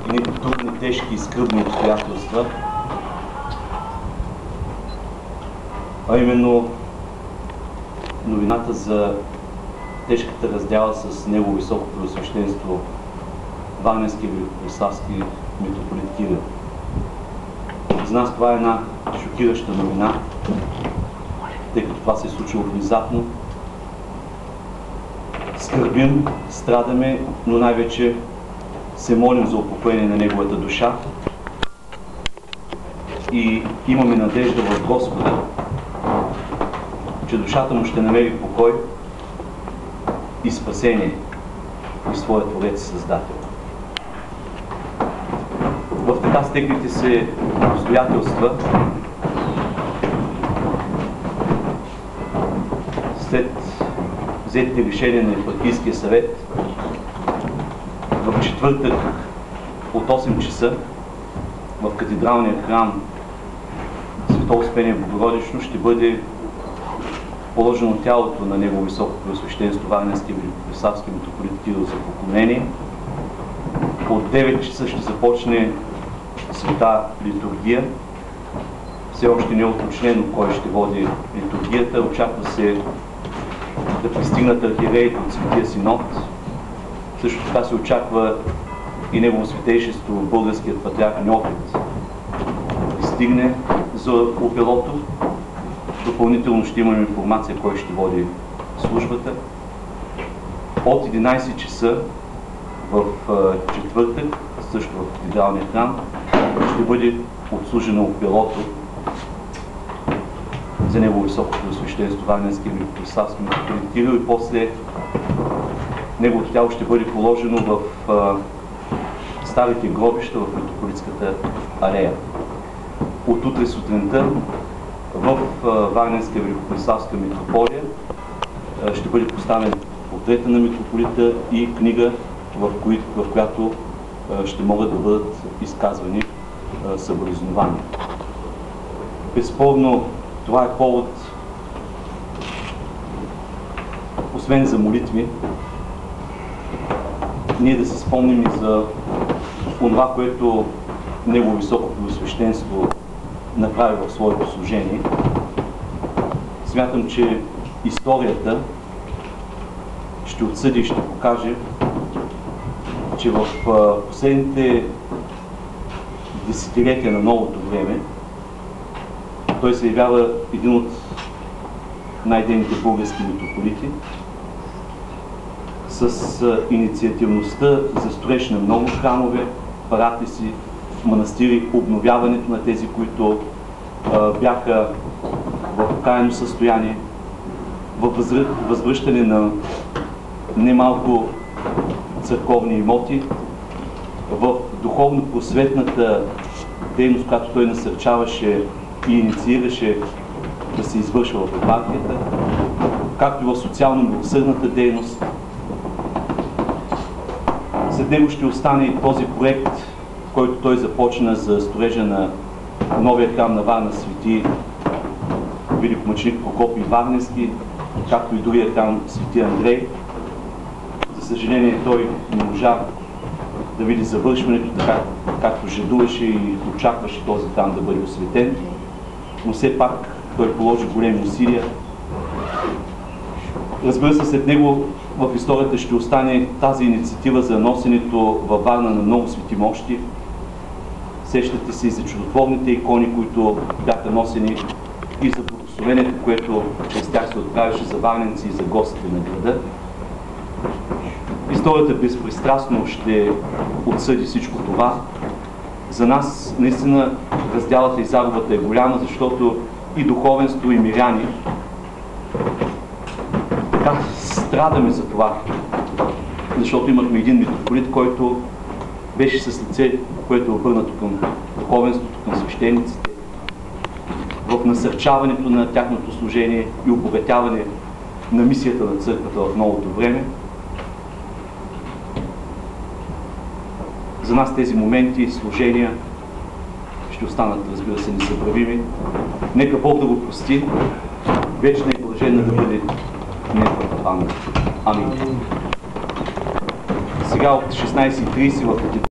едни трудни, тежки и скръбни обстоятелства, а именно новината за тежката раздяла с Негово Високо Преосвещенство Варненски и Великопреславски митрополит Кирил. За нас това е една шокираща новина, тъй като това се е случило внезапно. Скърбим, страдаме, но най-вече се молим за упокоение на неговата душа и имаме надежда в Господа, че душата му ще намери покой и спасение и своя Творец и Създател. В така стеклите се обстоятелства, след взетите решения на Епархийския съвет, в четвъртък от 8 часа в катедралния храм Свето Успение Богородично ще бъде положено тялото на Негово Високо Преосвещенство Варненски и Великопреславски митрополит Кирил за поклонение. От 9 часа ще започне света литургия. Все още не е уточнено кой ще води литургията. Очаква се да пристигнат архиереите от Светия Синод. Също така се очаква и Негово Святейшество, българският патриарх Неофит, да пристигне за опелото. Допълнително ще имаме информация кой ще води службата. От 11 часа в четвъртък, също в катедралния храм, ще бъде отслужено опелото за Негово Високо Преосвещенство Варненски и Великопреславски митрополит Кирил и после неговото тяло ще бъде положено в старите гробища в митрополитската алея. От утре сутринта в Варненска и Великопреславска митрополия ще бъде поставен портрета на митрополита и книга, в която ще могат да бъдат изказвани съболезнования. Безспорно, това е повод, освен за молитви, ние да се спомним и за това, което Негово Високо Преосвещенство направи в своето служение. Смятам, че историята ще отсъди и ще покаже, че в последните десетилетия на новото време той се явява един от най-дейните български митрополити с инициативността за строеж на много храмове, парафиси, манастири, обновяването на тези, които бяха в окаяно състояние, възвръщане на немалко църковни имоти, в духовно-просветната дейност, която той насърчаваше и инициираше да се извършва в епархията, както и в социално-милосърдната дейност. След него ще остане и този проект, който той започна за строежа на новия храм на Варна Свети великомъченик Прокопий Варненски, както и другия храм Свети Андрей. За съжаление той не можа да види завършването, така както жадуваше и очакваше този храм да бъде осветен, но все пак той положи големи усилия. Разбира се, след него в историята ще остане тази инициатива за носенето във Варна на много свети мощи. Сещате се и за чудотворните икони, които бяха носени, и за благословението, което през тях се отправяше за варненци и за гостите на града. Историята безпристрастно ще отсъди всичко това. За нас наистина раздялата и загубата е голяма, защото и духовенство, и миряни така страдаме за това, защото имахме един митрополит, който беше с лице, което е обърнато към духовенството, към свещениците, в насърчаването на тяхното служение и обогатяване на мисията на църквата в новото време. За нас тези моменти и служения ще останат, разбира се, незабравими. Нека Бог да го прости, вечна и блаженна да бъде неговата памет. Амин. Сега от 16:30 в